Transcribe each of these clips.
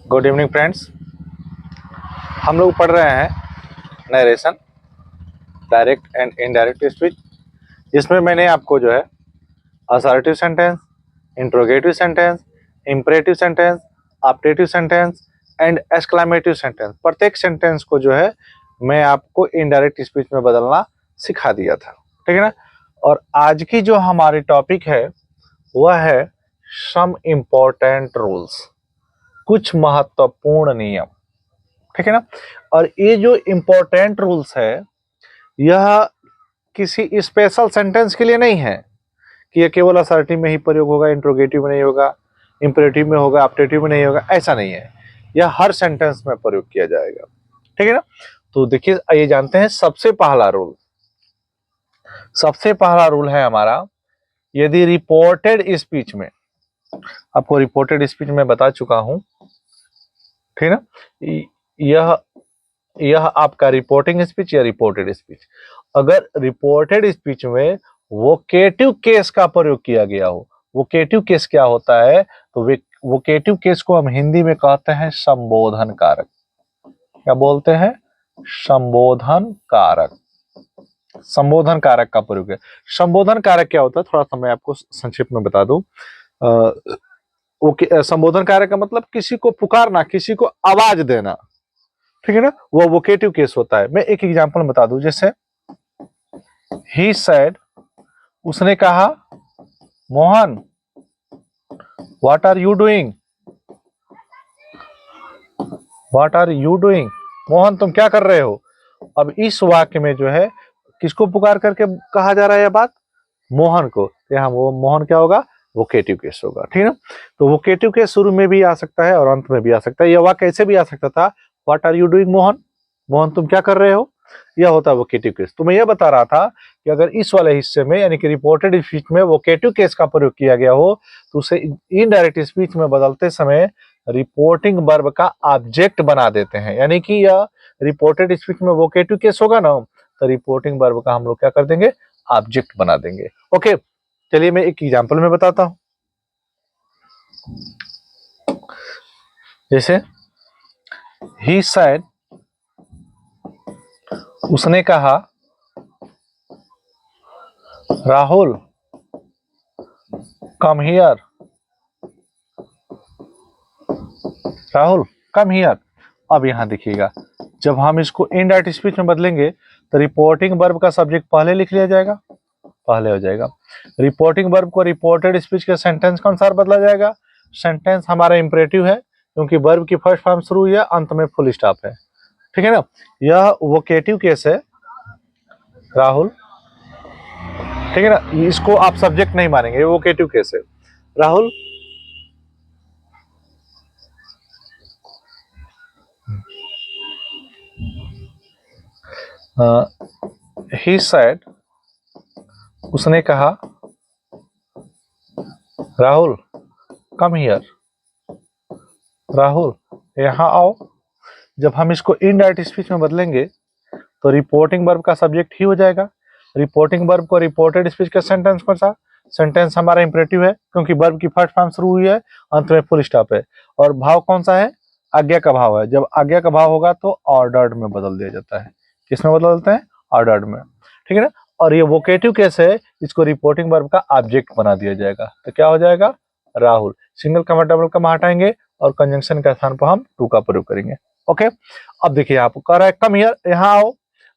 Good evening friends. हम लोग पढ़ रहे हैं narration, direct and indirect speech, जिसमें मैंने आपको जो है assertive sentence, interrogative sentence, imperative sentence, optative sentence and exclamative sentence, प्रत्येक सेंटेंस को जो है मैं आपको इनडायरेक्ट स्पीच में बदलना सिखा दिया था। ठीक है ना। और आज की जो हमारी टॉपिक है वह है सम इम्पोर्टेंट रूल्स, कुछ महत्वपूर्ण नियम। ठीक है ना। और ये जो इम्पोर्टेंट रूल्स है यह किसी स्पेशल सेंटेंस के लिए नहीं है कि ये केवल असर्टिव में ही प्रयोग होगा, इंट्रोगेटिव में नहीं होगा, इंपरेटिव में होगा, ऑप्टेटिव में नहीं होगा, ऐसा नहीं है। यह हर सेंटेंस में प्रयोग किया जाएगा। ठीक है ना। तो देखिए, आइए जानते हैं सबसे पहला रूल। सबसे पहला रूल है हमारा, यदि रिपोर्टेड स्पीच में, आपको रिपोर्टेड स्पीच में बता चुका हूं, ठीक है ना, यह यह आपका रिपोर्टिंग स्पीच या रिपोर्टेड स्पीच, अगर रिपोर्टेड स्पीच में वोकेटिव केस का प्रयोग किया गया हो। वोकेटिव केस क्या होता है? तो वोकेटिव केस को हम हिंदी में कहते हैं संबोधन कारक। क्या बोलते हैं? संबोधन कारक। संबोधन कारक का प्रयोग है। संबोधन कारक क्या होता है, थोड़ा सा मैं आपको संक्षिप्त में बता दूं। संबोधन कारक का मतलब किसी को पुकारना, किसी को आवाज देना। ठीक है ना, वो वोकेटिव केस होता है। मैं एक एग्जांपल बता दूं, जैसे ही सेड, उसने कहा, Mohan what are you doing, what are you doing, Mohan तुम क्या कर रहे हो। अब इस वाक्य में जो है किसको पुकार करके कहा जा रहा है यह बात? मोहन को। यहाँ वो मोहन क्या होगा? वोकेटिव केस होगा। ठीक है ना। तो वोकेटिव केस शुरू में भी आ सकता है और अंत में भी आ सकता है। यह वाक्य ऐसे भी आ सकता था, what are you doing Mohan, Mohan तुम क्या कर रहे हो। यह होता है वोकेटिव केस। तो मैं यह बता रहा था कि अगर इस वाले हिस्से में यानी कि रिपोर्टेड स्पीच में वोकेटिव केस का प्रयोग किया गया हो तो उसे इनडायरेक्ट स्पीच में बदलते समय रिपोर्टिंग वर्ब का ऑब्जेक्ट बना देते हैं। यानी कि यह रिपोर्टेड स्पीच में वोकेटिव केस होगा ना, तो रिपोर्टिंग वर्ब का हम लोग क्या कर देंगे? ऑब्जेक्ट बना देंगे। ओके, चलिए मैं एक एग्जांपल में बताता हूं। जैसे ही सेड, उसने कहा, Rahul come here, Rahul come here. अब यहां देखिएगा, जब हम इसको इनडायरेक्ट स्पीच में बदलेंगे तो रिपोर्टिंग वर्ब का सब्जेक्ट पहले लिख लिया जाएगा, पहले हो जाएगा। रिपोर्टिंग वर्ब को रिपोर्टेड स्पीच के सेंटेंस के अनुसार बदला जाएगा। सेंटेंस हमारा इंपरेटिव है क्योंकि वर्ब की फर्स्ट फॉर्म शुरू हुई है, अंत में फुल स्टॉप है। ठीक है ना। यह वोकेटिव केस है, राहुल। ठीक है ना, इसको आप सब्जेक्ट नहीं मानेंगे, ये वोकेटिव केस है। राहुल ही सेड, उसने कहा, राहुल कम हियर, राहुल यहाँ आओ। जब हम इसको इनडायरेक्ट स्पीच में बदलेंगे तो रिपोर्टिंग वर्ब का सब्जेक्ट ही हो जाएगा। रिपोर्टिंग वर्ब को रिपोर्टेड स्पीच का सेंटेंस कौन सा? सेंटेंस हमारा इंपरेटिव है क्योंकि वर्ब की फर्स्ट फॉर्म शुरू हुई है, अंत में फुल स्टॉप है। और भाव कौन सा है? आज्ञा का भाव है। जब आज्ञा का भाव होगा तो ऑर्डर्ड में बदल दिया जाता है। किस में बदल देते हैं? ऑर्डर्ड में। ठीक है ना। और ये वोकेटिव केस है, इसको रिपोर्टिंग वर्ब का ऑब्जेक्ट बना दिया जाएगा। तो क्या हो जाएगा? राहुल। सिंगल कमा डबल कमा हटाएंगे और कंजंक्शन के स्थान पर हम टू का प्रयोग करेंगे। ओके, अब देखिए आपको कह रहा है कम हियर, यहाँ आओ।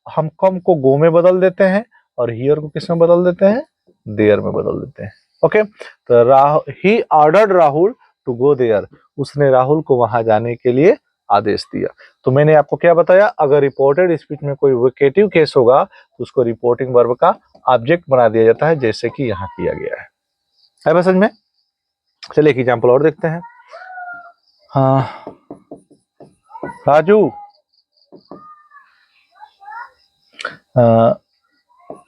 हम कम को गो में बदल देते हैं और हियर को किस में बदल देते हैं? देयर में बदल देते हैं। ओके, तो he ordered Rahul to go there, उसने राहुल को वहां जाने के लिए आदेश दिया। तो मैंने आपको क्या बताया, अगर रिपोर्टेड स्पीच में कोई वोकेटिव केस होगा तो उसको रिपोर्टिंग वर्ब का ऑब्जेक्ट बना दिया जाता है, जैसे कि यहाँ किया गया है बस समझ में। चलिए एक एग्जांपल और देखते हैं। हाँ, राजू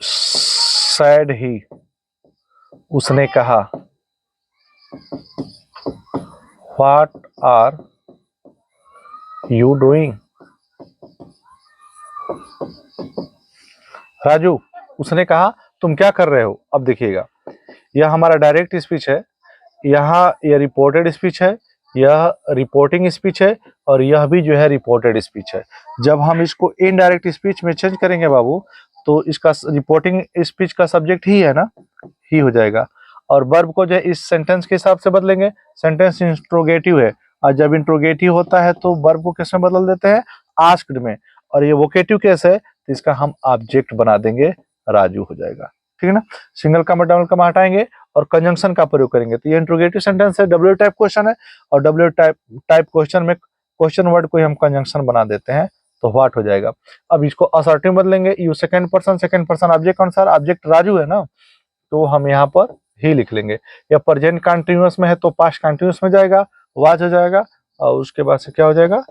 सैड ही, उसने कहा, what are you doing, Raju उसने कहा तुम क्या कर रहे हो। अब देखिएगा, यह हमारा डायरेक्ट स्पीच है, यहाँ यह रिपोर्टेड स्पीच है, यह रिपोर्टिंग स्पीच है और यह भी जो है रिपोर्टेड स्पीच है। जब हम इसको इनडायरेक्ट स्पीच में चेंज करेंगे बाबू, तो इसका रिपोर्टिंग स्पीच का सब्जेक्ट ही है ना, ही हो जाएगा। और वर्ब को जो है इस सेंटेंस के हिसाब से बदलेंगे। सेंटेंस इंट्रोगेटिव है, और जब इंट्रोगेटिव होता है तो वर्ब को किस में बदल देते हैं, आस्क्ड में। और ये वोकेटिव केस है तो इसका हम ऑब्जेक्ट बना देंगे, राजू हो जाएगा। ठीक है ना। सिंगल कमा डबल कमा हटाएंगे और कंजंक्शन का प्रयोग करेंगे। तो ये इंट्रोगेटिव सेंटेंस है, डब्ल्यू टाइप क्वेश्चन है, और डब्ल्यू टाइप क्वेश्चन में क्वेश्चन वर्ड को हम कंजंक्शन बना देते हैं, तो व्हाट हो जाएगा। अब इसको असर्टिव बदलेंगे, यू सेकंड पर्सन ऑब्जेक्ट कौन सा, ऑब्जेक्ट राजू है ना, तो हम यहाँ पर ही लिख लेंगे। या प्रेजेंट कंटिन्यूअस में है तो पास्ट कंटिन्यूअस में जाएगा, वाज हो जाएगा, और उसके बाद से क्या हो जाएगा,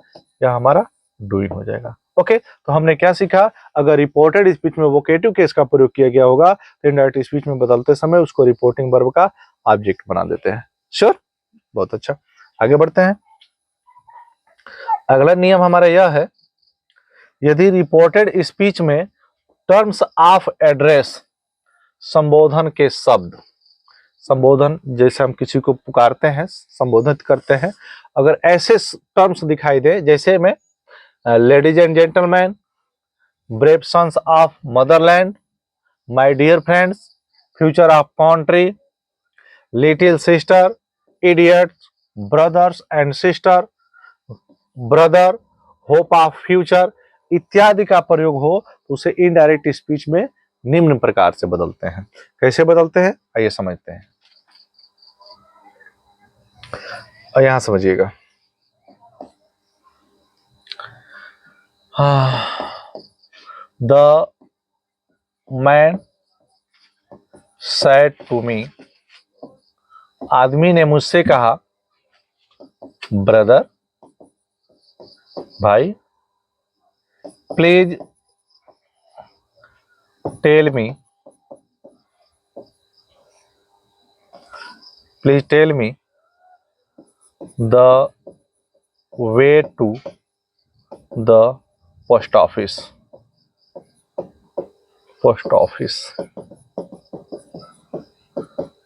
या हमारा डूइंग हो जाएगा। ओके, तो हमने क्या सीखा, अगर रिपोर्टेड स्पीच में वोकेटिव केस का प्रयोग किया गया होगा तो इनडायरेक्ट स्पीच में बदलते समय उसको रिपोर्टिंग वर्ब का ऑब्जेक्ट बना देते हैं। श्योर, बहुत अच्छा। आगे बढ़ते हैं। अगला नियम हमारा यह है, यदि रिपोर्टेड स्पीच में टर्म्स ऑफ एड्रेस, संबोधन के शब्द, संबोधन जैसे हम किसी को पुकारते हैं, संबोधित करते हैं, अगर ऐसे टर्म्स दिखाई दे, जैसे में ladies and gentleman, brave sons of motherland, my dear friends, future of country, little sister, idiots, brothers and sister, brother, hope of future इत्यादि का प्रयोग हो तो उसे इनडायरेक्ट स्पीच में निम्न प्रकार से बदलते हैं। कैसे बदलते हैं, आइए समझते हैं। और यहां समझिएगा, the man said to me, आदमी ने मुझसे कहा, ब्रदर, भाई, please tell me, the way to the post office.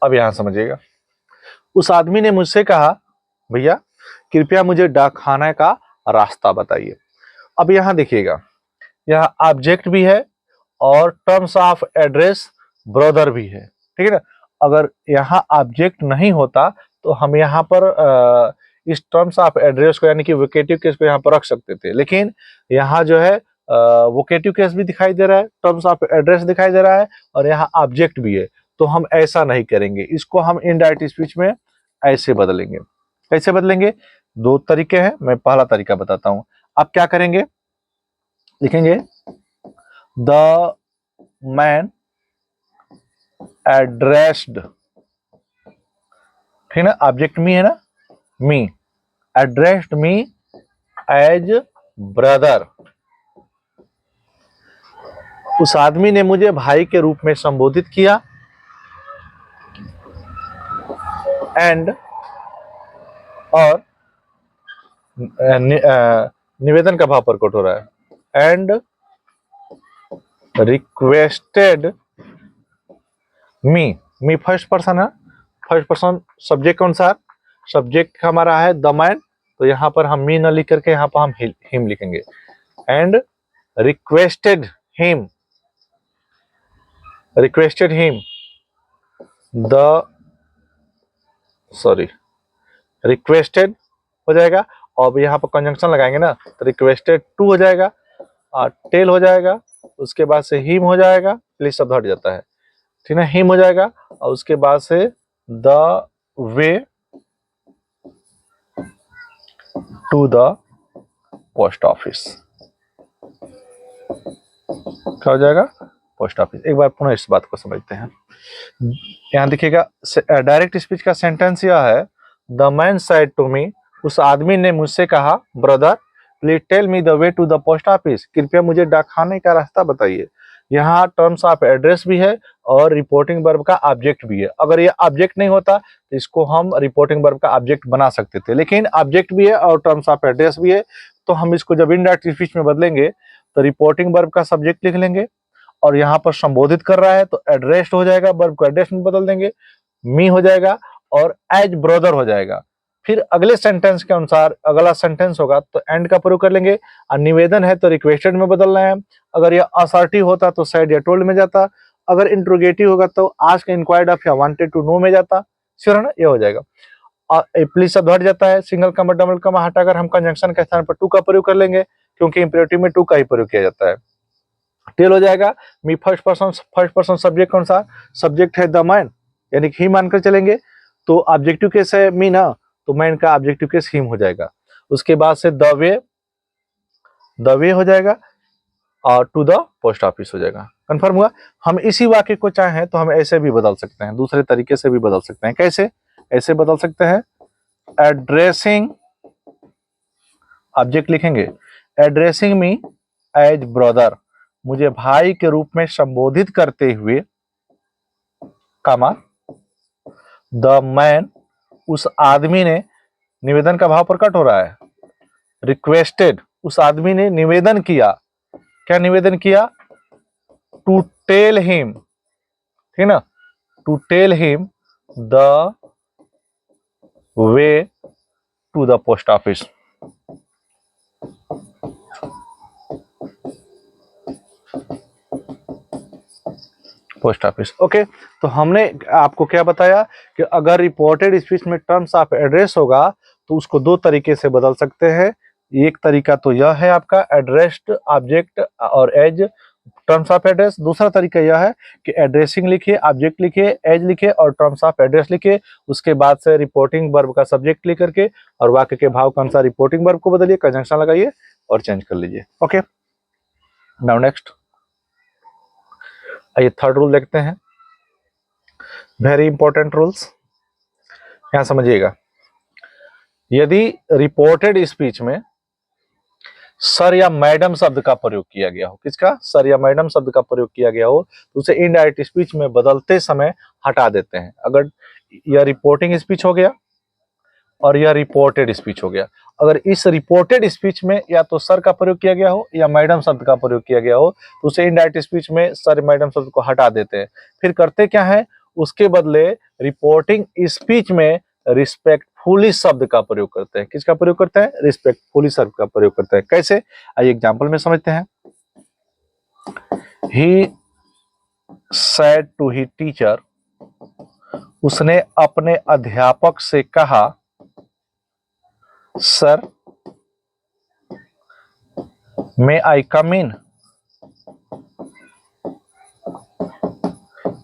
अब यहां समझिएगा, उस आदमी ने मुझसे कहा, भैया कृपया मुझे डाकखाने का रास्ता बताइए। अब यहां देखिएगा, यह ऑब्जेक्ट भी है और टर्म्स ऑफ एड्रेस ब्रदर भी है। ठीक है ना। अगर यहाँ ऑब्जेक्ट नहीं होता तो हम यहाँ पर इस टर्म्स ऑफ एड्रेस को यानी कि वोकेटिव केस को यहाँ पर रख सकते थे, लेकिन यहाँ जो है वोकेटिव केस भी दिखाई दे रहा है, टर्म्स ऑफ एड्रेस दिखाई दे रहा है, और यहाँ ऑब्जेक्ट भी है। तो हम ऐसा नहीं करेंगे, इसको हम इनडायरेक्ट स्पीच में ऐसे बदलेंगे। कैसे बदलेंगे, दो तरीके हैं, मैं पहला तरीका बताता हूं। आप क्या करेंगे, लिखेंगे द मैन एड्रेस्ड, ठीक ना, ऑब्जेक्ट मी है ना, मी, एड्रेस्ड मी एज ब्रदर। उस आदमी ने मुझे भाई के रूप में संबोधित किया, एंड, और निवेदन का भाव प्रकट हो रहा है, and requested me first person है, फर्स्ट पर्सन सब्जेक्ट कौन सा, सब्जेक्ट हमारा है द मैन, तो यहाँ पर हम मी न लिख करके यहाँ पर हम हिम लिखेंगे, and requested him the, sorry, requested हो जाएगा, और यहाँ पर कंजंक्शन लगाएंगे ना, तो रिक्वेस्टेड टू हो जाएगा, और टेल हो जाएगा, उसके बाद से हिम हो जाएगा, प्लीज शब्द हट जाता है, ठीक है, हिम हो जाएगा, और उसके बाद से the way to the post office, क्या हो जाएगा, पोस्ट ऑफिस। एक बार पुनः इस बात को समझते हैं। यहाँ देखिएगा, डायरेक्ट स्पीच का सेंटेंस यह है, the man said to me, उस आदमी ने मुझसे कहा, brother please tell me the way to the post office, कृपया मुझे डाकखाने का रास्ता बताइए। यहाँ टर्म्स ऑफ एड्रेस भी है और रिपोर्टिंग वर्ब का ऑब्जेक्ट भी है। अगर ये ऑब्जेक्ट नहीं होता तो इसको हम रिपोर्टिंग वर्ब का ऑब्जेक्ट बना सकते थे, लेकिन ऑब्जेक्ट भी है और टर्म्स ऑफ एड्रेस भी है, तो हम इसको जब इनडायरेक्ट स्पीच में बदलेंगे तो रिपोर्टिंग वर्ब का सब्जेक्ट लिख लेंगे, और यहाँ पर संबोधित कर रहा है तो एड्रेस्ड हो जाएगा, वर्ब को एड्रेस में बदल देंगे, मी हो जाएगा, और एज ब्रदर हो जाएगा। फिर अगले सेंटेंस के अनुसार अगला सेंटेंस होगा तो एंड का प्रयोग कर लेंगे। और निवेदन है तो रिक्वेस्टेड में बदलना है। अगर यह असर्टिव होता तो सैड या टोल्ड में जाता। अगर इंट्रोगेटिव होगा तो आस्क, इंक्वायर्ड ऑफ या वांटेड टू नो में जाता। श्योर है ना, ये हो जाएगा। प्लीज शब्द हट जाता है, सिंगल कमा डबल कमा हटाकर हम कंजंक्शन के स्थान पर टू का प्रयोग कर लेंगे, क्योंकि इंपेरेटिव में टू का ही प्रयोग किया जाता है। टेल हो जाएगा। मी फर्स्ट पर्सन सब्जेक्ट कौन सा, सब्जेक्ट है द मैन, यानी कि ही मानकर चलेंगे। तो ऑब्जेक्टिव केस है मी ना, तो मैन का ऑब्जेक्टिव केस हिम हो जाएगा। उसके बाद से द वे हो जाएगा और टू द पोस्ट ऑफिस हो जाएगा। कंफर्म हुआ। हम इसी वाक्य को चाहें तो हम ऐसे भी बदल सकते हैं, दूसरे तरीके से भी बदल सकते हैं। कैसे? ऐसे बदल सकते हैं, एड्रेसिंग, ऑब्जेक्ट लिखेंगे, एड्रेसिंग मी एज ब्रदर, मुझे भाई के रूप में संबोधित करते हुए, कामा द मैन, उस आदमी ने, निवेदन का भाव प्रकट हो रहा है, रिक्वेस्टेड, उस आदमी ने निवेदन किया। क्या निवेदन किया? टू टेल हिम, ठीक ना, to tell him the way to the post office. Post office. Okay, तो हमने आपको क्या बताया कि अगर रिपोर्टेड स्पीच में टर्म्स ऑफ एड्रेस होगा तो उसको दो तरीके से बदल सकते हैं। एक तरीका तो यह है आपका एड्रेस्ड ऑब्जेक्ट और एज टर्म्स ऑफ एड्रेस। दूसरा तरीका यह है कि एड्रेसिंग लिखिए, ऑब्जेक्ट लिखिए, एज लिखिए और टर्म्स ऑफ एड्रेस लिखिए। उसके बाद से रिपोर्टिंग वर्ब का सब्जेक्ट लिख करके और वाक्य के भाव के अनुसार रिपोर्टिंग वर्ब को बदलिए, कंजंक्शन लगाइए और चेंज कर लीजिए। ओके, नाउ नेक्स्ट आइए थर्ड रूल देखते हैं। वेरी इंपॉर्टेंट रूल्स, यहां समझिएगा। यदि रिपोर्टेड स्पीच में सर या मैडम शब्द का प्रयोग किया गया हो, किसका? सर या मैडम शब्द का प्रयोग किया गया हो तो उसे इनडायरेक्ट स्पीच में बदलते समय हटा देते हैं। अगर यह रिपोर्टिंग स्पीच हो गया और यह रिपोर्टेड स्पीच हो गया, अगर इस रिपोर्टेड स्पीच में या तो सर का प्रयोग किया गया हो या मैडम शब्द का प्रयोग किया गया हो तो उसे इनडायरेक्ट स्पीच में सर मैडम शब्द को हटा देते हैं। फिर करते क्या है, उसके बदले रिपोर्टिंग स्पीच में रिस्पेक्टफुली शब्द का प्रयोग करते हैं। किसका प्रयोग करते हैं? रिस्पेक्टफुली शब्द का प्रयोग करते हैं। कैसे? आइए एग्जांपल में समझते हैं। He said to he teacher, उसने अपने अध्यापक से कहा, सर मे आई कम इन,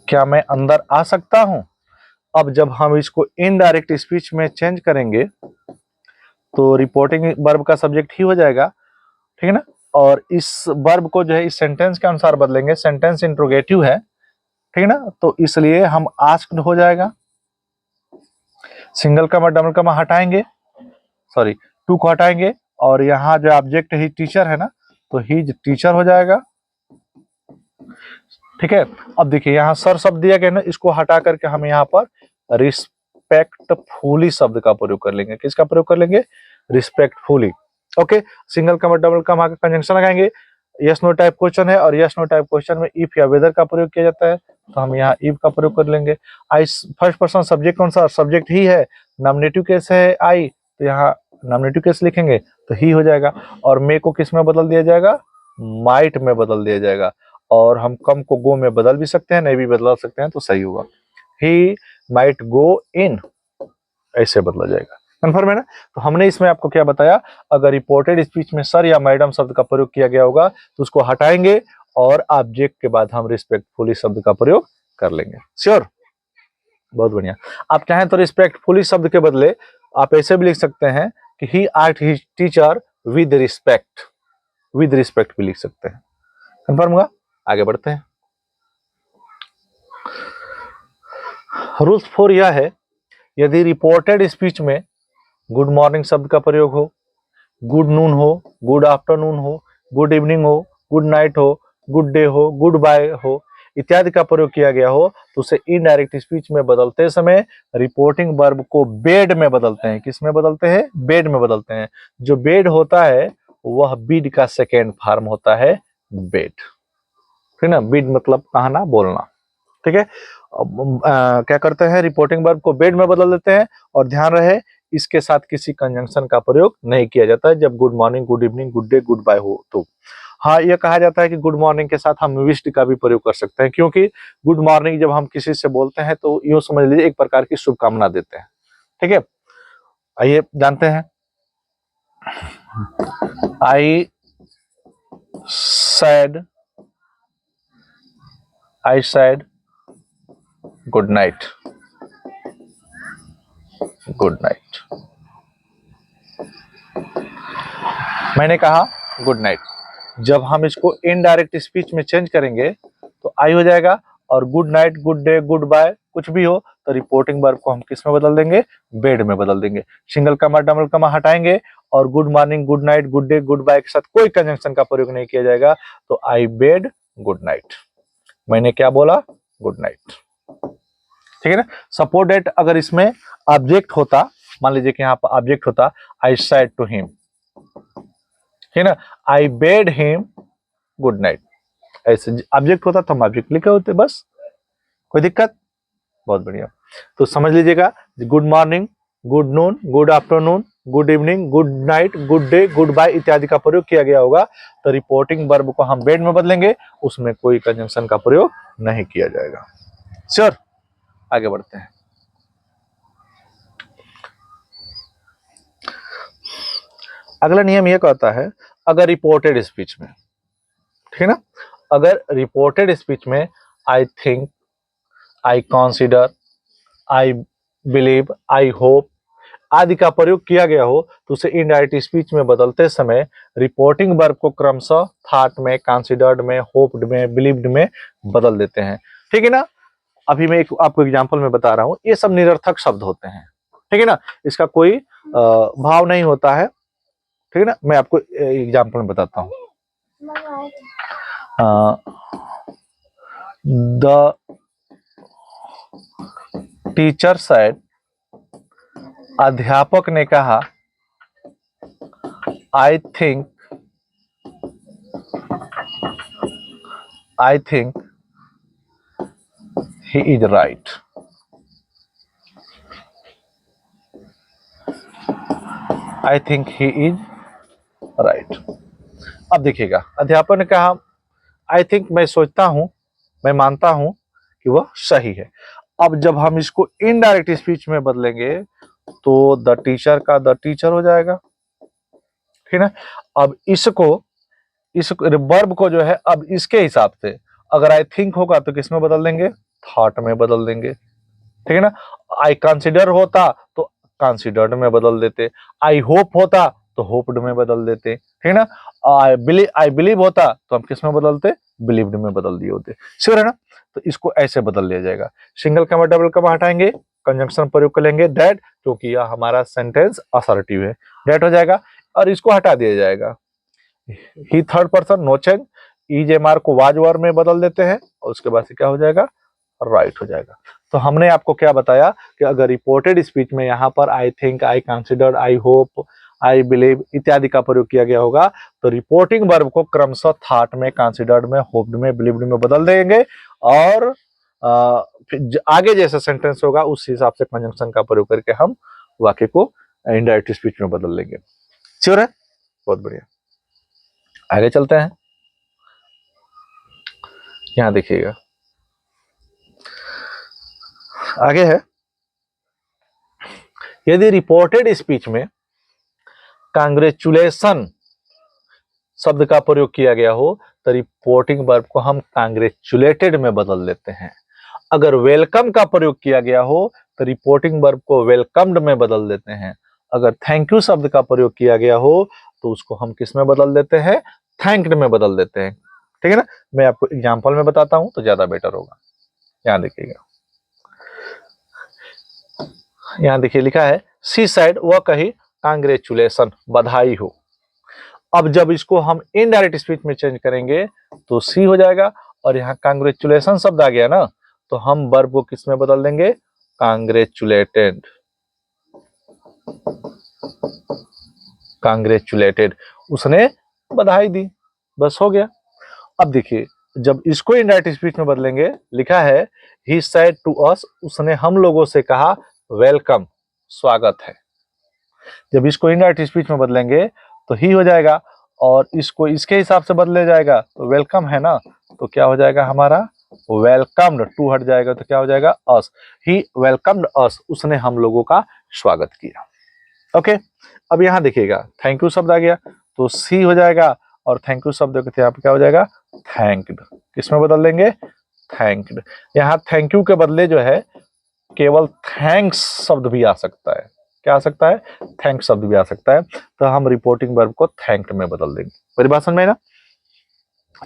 क्या मैं अंदर आ सकता हूं? अब जब हम इसको इनडायरेक्ट स्पीच में चेंज करेंगे तो रिपोर्टिंग वर्ब का सब्जेक्ट ही हो जाएगा, ठीक है ना। और इस वर्ब को जो है इस सेंटेंस के अनुसार बदलेंगे, सेंटेंस इंट्रोगेटिव है, ठीक है ना, तो इसलिए हम आस्क्ड हो जाएगा। सिंगल कमा डबल कमा हटाएंगे, सॉरी टू को हटाएंगे और यहाँ जो ऑब्जेक्ट ही टीचर है ना, तो ही टीचर हो जाएगा। ठीक है, अब देखिए यहाँ सर शब्द दिया गया ना, इसको हटा करके हम यहाँ पर रिस्पेक्टफुली शब्द का प्रयोग कर लेंगे। किसका प्रयोग कर लेंगे? रिस्पेक्टफुली। ओके, सिंगल कमा डबल कमा का कंजंक्शन लगाएंगे। यस नो टाइप क्वेश्चन है और यस नो टाइप क्वेश्चन में इफ या वेदर का प्रयोग किया जाता है, तो हम यहाँ इफ का प्रयोग कर लेंगे। आई फर्स्ट पर्सन सब्जेक्ट कौन सा? सब्जेक्ट ही है। नॉमिनेटिव केस है आई, तो यहाँ नॉमिनेटिव केस लिखेंगे तो ही हो जाएगा। और मे को किस में बदल दिया जाएगा? माइट में बदल दिया जाएगा। और हम कम को गो में बदल भी सकते हैं, नहीं भी बदल सकते हैं, तो सही होगा। ही माइट गो इन, ऐसे बदला जाएगा। कंफर्म है ना। तो हमने इसमें आपको क्या बताया, अगर रिपोर्टेड स्पीच में सर या मैडम शब्द का प्रयोग किया गया होगा तो उसको हटाएंगे और ऑब्जेक्ट के बाद हम रिस्पेक्टफुली शब्द का प्रयोग कर लेंगे। श्योर, बहुत बढ़िया। आप चाहें तो रिस्पेक्टफुली शब्द के बदले आप ऐसे भी लिख सकते हैं कि he asked his teacher with respect, with respect भी लिख सकते हैं। कंफर्म हुआ। आगे बढ़ते हैं। रूल्स 4 यह है, यदि रिपोर्टेड स्पीच में गुड मॉर्निंग शब्द का प्रयोग हो, गुड नून हो, गुड आफ्टरनून हो, गुड इवनिंग हो, गुड नाइट हो, गुड डे हो, गुड बाय हो इत्यादि का प्रयोग किया गया हो तो उसे इनडायरेक्ट स्पीच में बदलते समय रिपोर्टिंग वर्ब को बेड में बदलते हैं। किस में बदलते हैं? बेड में बदलते हैं। जो बेड होता है वह बीड का सेकेंड फॉर्म होता है बेड, ठीक ना। बीड मतलब कहना, बोलना, ठीक है। क्या करते हैं, रिपोर्टिंग वर्ब को बेड में बदल देते हैं। और ध्यान रहे इसके साथ किसी कंजंक्शन का प्रयोग नहीं किया जाता है जब good morning, good evening, good day, goodbye हो तो। हाँ, यह कहा जाता है कि गुड मॉर्निंग के साथ हम विश्ड का भी प्रयोग कर सकते हैं, क्योंकि गुड मॉर्निंग जब हम किसी से बोलते हैं तो यूं समझ लीजिए एक प्रकार की शुभकामना देते हैं। ठीक है, आइए जानते हैं। आई said good night, good night. मैंने कहा गुड नाइट। जब हम इसको इनडायरेक्ट स्पीच में चेंज करेंगे तो आई हो जाएगा, और good night, good day, goodbye कुछ भी हो तो रिपोर्टिंग वर्ब को हम किस में बदल देंगे? बेड में बदल देंगे। सिंगल कमा डबल कमा हटाएंगे और good morning, good night, good day, goodbye के साथ कोई कंजंक्शन का प्रयोग नहीं किया जाएगा। तो आई बेड गुड नाइट। मैंने क्या बोला? Good night. ठीक है ना। सपोज दैट अगर इसमें ऑब्जेक्ट होता, मान लीजिए कि यहाँ पर ऑब्जेक्ट होता आई सेड टू हिम, है ना, आई बेड हिम गुड नाइट। ऐसे ऑब्जेक्ट होता तो हम ऑब्जेक्ट लिखे होते, बस। कोई दिक्कत? बहुत बढ़िया। तो समझ लीजिएगा, good morning, good noon, good afternoon, good evening, good night, good day, goodbye इत्यादि का प्रयोग किया गया होगा तो रिपोर्टिंग वर्ब को हम बेड में बदलेंगे, उसमें कोई कंजंक्शन का प्रयोग नहीं किया जाएगा। श्योर? आगे बढ़ते हैं। अगला नियम यह कहता है, अगर रिपोर्टेड स्पीच में, ठीक है ना, अगर रिपोर्टेड स्पीच में I think, I consider, I believe, I hope आदि का प्रयोग किया गया हो तो उसे इनडायरेक्ट स्पीच में बदलते समय रिपोर्टिंग वर्ब को क्रमशः थॉट में, कंसीडर्ड में, होप्ड में, बिलीव्ड में बदल देते हैं। ठीक है ना। अभी मैं आपको एग्जांपल में बता रहा हूं, ये सब निरर्थक शब्द होते हैं। ठीक है ना, इसका कोई भाव नहीं होता है। ठीक है ना, मैं आपको एग्जांपल में बताता हूं। द टीचर सेड, अध्यापक ने कहा, I think he is right. I think he is right. अब देखिएगा, अध्यापक ने कहा आई थिंक, मैं सोचता हूं, मैं मानता हूं कि वह सही है। अब जब हम इसको इनडायरेक्ट स्पीच में बदलेंगे तो द टीचर का द टीचर हो जाएगा। ठीक है ना। अब इस वर्ब को जो है, अब इसके हिसाब से अगर आई थिंक होगा तो किस में बदल देंगे? थॉट में बदल देंगे। ठीक है ना। आई कंसिडर होता तो कंसिडर्ड में बदल देते। आई होप होता तो होप्ड में बदल देते। ठीक है ना। आई बिलीव होता तो हम किस में बदलते? बिलीव्ड में बदल दिए होते। श्योर है ना। तो इसको ऐसे बदल लिया जाएगा। सिंगल कमा डबल कमा हटाएंगे, कंजंक्शन प्रयोग कर लेंगे दैट, क्योंकि यह हमारा सेंटेंस असर्टिव है, दैट हो जाएगा। और इसको हटा दिया जाएगा। He third person, no change, is am are को वाज वर में बदल देते हैं और उसके बाद से क्या हो जाएगा? राइट हो जाएगा। तो हमने आपको क्या बताया कि अगर रिपोर्टेड स्पीच में यहाँ पर I think, I consider, I hope, I believe इत्यादि का प्रयोग किया गया होगा तो रिपोर्टिंग वर्ब को क्रमशः थॉट में, कंसिडर्ड में, होप्ड में, बिलीव्ड में बदल देंगे और आगे जैसा सेंटेंस होगा उस हिसाब से कंजंक्शन का प्रयोग करके हम वाक्य को इनडायरेक्ट स्पीच में बदल लेंगे। श्योर है? बहुत बढ़िया। आगे चलते हैं। यहां देखिएगा, आगे है, यदि रिपोर्टेड स्पीच में कांग्रेचुलेशन शब्द का प्रयोग किया गया हो तो रिपोर्टिंग वर्ब को हम कांग्रेचुलेटेड में बदल देते हैं। अगर वेलकम का प्रयोग किया गया हो तो रिपोर्टिंग वर्ब को वेलकम्ड में बदल देते हैं। अगर थैंक यू शब्द का प्रयोग किया गया हो तो उसको हम किस में बदल देते हैं? थैंक्ड में बदल देते हैं। ठीक है ना। मैं आपको एग्जांपल में बताता हूं तो ज्यादा बेटर होगा। यहां देखिएगा, यहां देखिए लिखा है सी साइड, वह कही कांग्रेचुलेशन, बधाई हो। अब जब इसको हम इनडायरेक्ट स्पीच में चेंज करेंगे तो सी हो जाएगा और यहाँ कांग्रेचुलेशन शब्द आ गया ना तो हम वर्ब को किस में बदल देंगे? कांग्रेचुलेटेड। कांग्रेचुलेटेड, उसने बधाई दी, बस हो गया। अब देखिए, जब इसको इनडायरेक्ट स्पीच में बदलेंगे, लिखा है ही सेड टू अस, उसने हम लोगों से कहा वेलकम, स्वागत है। जब इसको इनडायरेक्ट स्पीच में बदलेंगे तो ही हो जाएगा, और इसको इसके हिसाब से बदले जाएगा तो वेलकम है ना, तो क्या हो जाएगा हमारा वेलकम्ड, टू हट जाएगा तो क्या हो जाएगा अस, ही वेलकम्ड अस, उसने हम लोगों का स्वागत किया। ओके, अब यहाँ देखिएगा थैंक यू शब्द आ गया तो सी हो जाएगा, और थैंक यू शब्द के यहाँ पे क्या हो जाएगा थैंक्ड, किसमें बदल देंगे थैंक्ड। यहाँ थैंक यू के बदले जो है केवल थैंक्स शब्द भी आ सकता है, क्या आ सकता है थैंक्स शब्द भी आ सकता है, तो हम रिपोर्टिंग वर्ब को थैंक्ड में बदल देंगे। मेरी बात समझ में ना।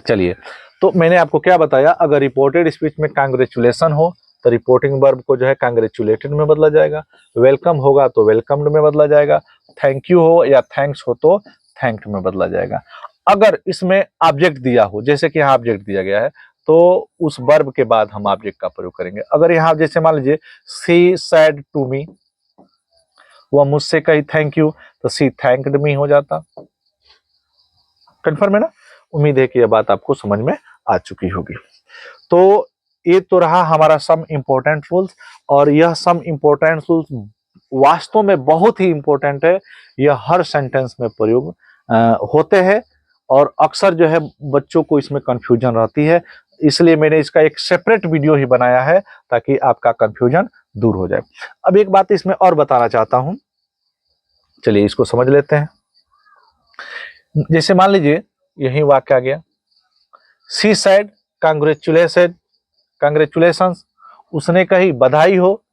चलिए, तो मैंने आपको क्या बताया, अगर रिपोर्टेड स्पीच में कांग्रेचुलेशन हो तो रिपोर्टिंग वर्ब को जो है कांग्रेचुलेटेड में बदला जाएगा, वेलकम होगा तो वेलकम्ड में बदला जाएगा, थैंक यू हो या थैंक्स हो तो थैंक्ड में बदला जाएगा। अगर इसमें ऑब्जेक्ट दिया हो, जैसे कि यहाँ ऑब्जेक्ट दिया गया है, तो उस वर्ब के बाद हम ऑब्जेक्ट का प्रयोग करेंगे। अगर यहाँ जैसे मान लीजिए सी सेड टू मी, वह मुझसे कही थैंक यू, तो सी थैंक्ड मी हो जाता। कंफर्म है ना। उम्मीद है कि यह बात आपको समझ में आ चुकी होगी। तो ये तो रहा हमारा सम इम्पोर्टेंट रूल्स, और यह सम इम्पोर्टेंट रूल्स वास्तव में बहुत ही इम्पोर्टेंट है। यह हर सेंटेंस में प्रयोग होते हैं, और अक्सर जो है बच्चों को इसमें कंफ्यूजन रहती है, इसलिए मैंने इसका एक सेपरेट वीडियो ही बनाया है ताकि आपका कंफ्यूजन दूर हो जाए। अब एक बात इसमें और बताना चाहता हूं, चलिए इसको समझ लेते हैं। जैसे मान लीजिए यही वाक्य आ गया, सी सेड कांग्रेचुलेशंस, उसने कही बधाई हो,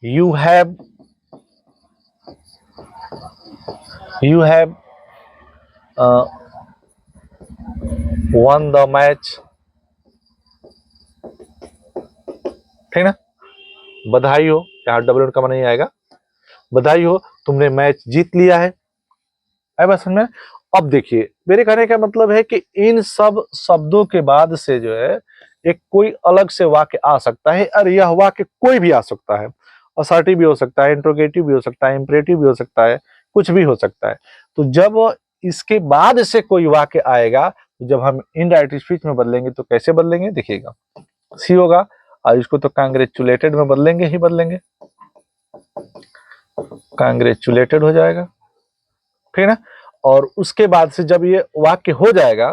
you have one the match, ठीक ना, बधाई हो, यहाँ डबल का नहीं आएगा, बधाई हो तुमने मैच जीत लिया है। बस में अब देखिए मेरे कहने का मतलब है कि इन सब शब्दों के बाद से जो है एक कोई अलग से वाक्य आ सकता है, और यह वाक्य कोई भी आ सकता है, असर्टिव भी हो सकता है, इंट्रोगेटिव भी हो सकता है, इंपरेटिव भी हो सकता है, कुछ भी हो सकता है। तो जब इसके बाद से कोई वाक्य आएगा, तो जब हम इनडायरेक्ट स्पीच में बदलेंगे तो कैसे बदलेंगे देखिएगा, सी होगा और इसको तो कांग्रेचुलेटेड में बदलेंगे ही बदलेंगे, कांग्रेचुलेटेड हो जाएगा, ठीक है ना। और उसके बाद से जब ये वाक्य हो जाएगा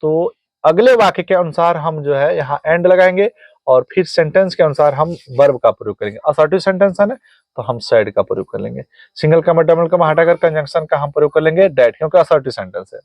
तो अगले वाक्य के अनुसार हम जो है यहाँ एंड लगाएंगे, और फिर सेंटेंस के अनुसार हम वर्ब का प्रयोग करेंगे। असर्टिव सेंटेंस है ना, तो हम सैड का प्रयोग कर लेंगे, सिंगल कमा डबल कमा हटाकर कंजंक्शन का हम प्रयोग कर लेंगे डैट, क्योंकि असर्टिव सेंटेंस है।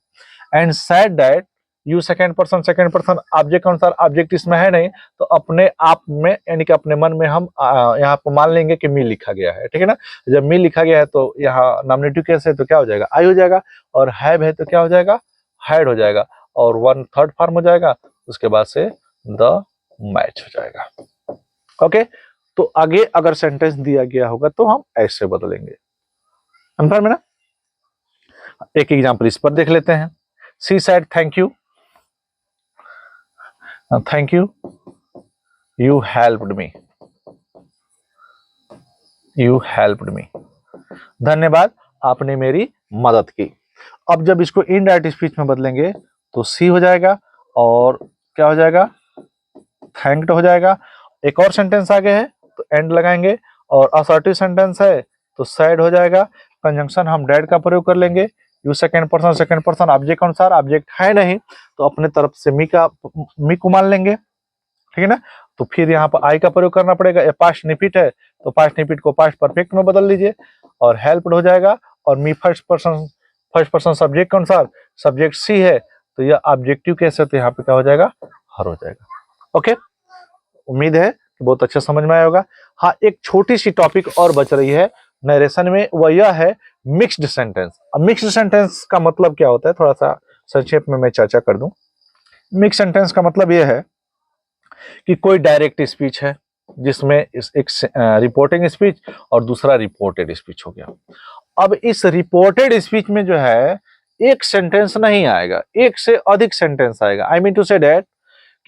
And sad that you second person object के अनुसार, ऑब्जेक्ट इसमें है नहीं, तो अपने आप में यानी कि अपने मन में हम यहाँ पर मान लेंगे कि मी लिखा गया है, ठीक है ना। जब मी लिखा गया है तो यहाँ नॉमिनेटिव केस है तो क्या हो जाएगा आई हो जाएगा, और हैव है तो क्या हो जाएगा हैड हो जाएगा, और वन थर्ड फॉर्म हो जाएगा, उसके बाद से द मैच हो जाएगा। ओके, तो आगे अगर सेंटेंस दिया गया होगा तो हम ऐसे बदलेंगे, कंफर्म है ना। एक एग्जांपल इस पर देख लेते हैं, she said thank you, thank you, you helped me, you helped me, धन्यवाद आपने मेरी मदद की। अब जब इसको इनडायरेक्ट स्पीच में बदलेंगे तो सी हो जाएगा, और क्या हो जाएगा थैंक्ड हो जाएगा। एक और सेंटेंस आगे है तो एंड लगाएंगे, और असर्टिव सेंटेंस है तो सैड हो जाएगा, कंजंक्शन हम डैड का प्रयोग कर लेंगे, यू सेकंड पर्सन ऑब्जेक्ट अनुसार, ऑब्जेक्ट है नहीं तो अपने तरफ से मी को मान लेंगे, ठीक है ना। तो फिर यहाँ पर आई का प्रयोग करना पड़ेगा, ये पास्ट निपिट है तो पास्ट निपिट को पास्ट परफेक्ट में बदल लीजिए, और हेल्प्ड हो जाएगा, और मी फर्स्ट पर्सन सब्जेक्ट के अनुसार, सब्जेक्ट सी है तो यह ऑब्जेक्टिव केस है तो यहाँ पे क्या हो जाएगा हर हो जाएगा। ओके, उम्मीद है कि बहुत अच्छा समझ में आया होगा। हाँ, एक छोटी सी टॉपिक और बच रही है नरेशन में, वह यह है मिक्स्ड सेंटेंस। अब मिक्स्ड सेंटेंस का मतलब क्या होता है, थोड़ा सा संक्षेप में मैं चर्चा कर दूं। मिक्स सेंटेंस का मतलब यह है कि कोई डायरेक्ट स्पीच है जिसमें एक रिपोर्टिंग स्पीच और दूसरा रिपोर्टेड स्पीच हो गया। अब इस रिपोर्टेड स्पीच में जो है एक सेंटेंस नहीं आएगा, एक से अधिक सेंटेंस आएगा। I mean to say that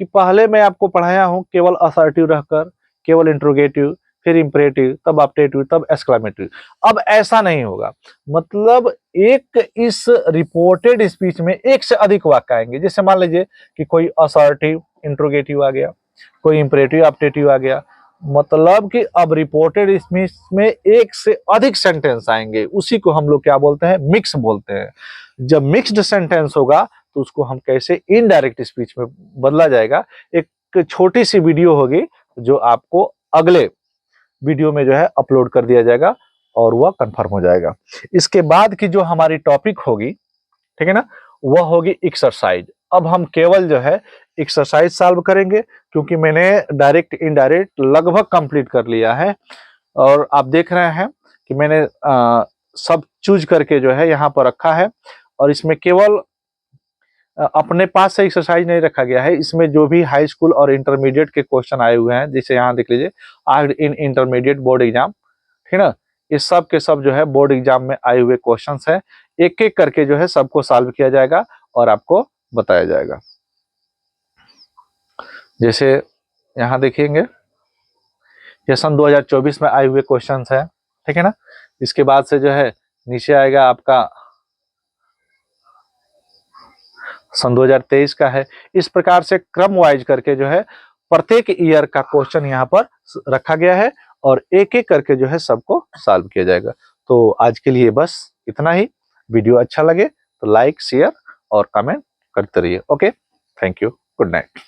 कि पहले मैं आपको पढ़ाया हूं केवल असर्टिव रहकर, केवल इंट्रोगेटिव, फिर इंपरेटिव, तब ऑप्टेटिव, तब एक्सक्लेमेटिव। अब ऐसा नहीं होगा, मतलब एक इस रिपोर्टेड स्पीच में एक से अधिक वाक्य आएंगे। जैसे मान लीजिए कि कोई असर्टिव इंट्रोगेटिव आ गया, कोई इंपरेटिव ऑप्टेटिव आ गया, मतलब कि अब रिपोर्टेड इसमें एक से अधिक सेंटेंस आएंगे, उसी को हम लोग क्या बोलते हैं, मिक्स बोलते हैं। जब मिक्स्ड सेंटेंस होगा तो उसको हम कैसे इनडायरेक्ट स्पीच में बदला जाएगा। एक छोटी सी वीडियो होगी जो आपको अगले वीडियो में जो है अपलोड कर दिया जाएगा और वह कंफर्म हो जाएगा। इसके बाद की जो हमारी टॉपिक होगी, ठीक है ना, वह होगी एक्सरसाइज। अब हम केवल जो है एक्सरसाइज सॉल्व करेंगे, क्योंकि मैंने डायरेक्ट इनडायरेक्ट लगभग कंप्लीट कर लिया है। और आप देख रहे हैं कि मैंने सब चूज करके जो है यहाँ पर रखा है, और इसमें केवल अपने पास से एक्सरसाइज नहीं रखा गया है, इसमें जो भी हाई स्कूल और इंटरमीडिएट के क्वेश्चन आए हुए हैं, जैसे यहाँ देख लीजिए, आज इन इंटरमीडिएट बोर्ड एग्जाम, ठीक है ना, ये सब के सब जो है बोर्ड एग्जाम में आए हुए क्वेश्चंस है। एक एक करके जो है सबको सॉल्व किया जाएगा और आपको बताया जाएगा। जैसे यहाँ देखिएंगे, ये सन 2024 में आए हुए क्वेश्चंस है, ठीक है ना। इसके बाद से जो है नीचे आएगा आपका सन 2023 का है। इस प्रकार से क्रम वाइज करके जो है प्रत्येक ईयर का क्वेश्चन यहाँ पर रखा गया है, और एक एक करके जो है सबको सॉल्व किया जाएगा। तो आज के लिए बस इतना ही। वीडियो अच्छा लगे तो लाइक, शेयर और कमेंट करते रहिए। Okay, thank you, good night.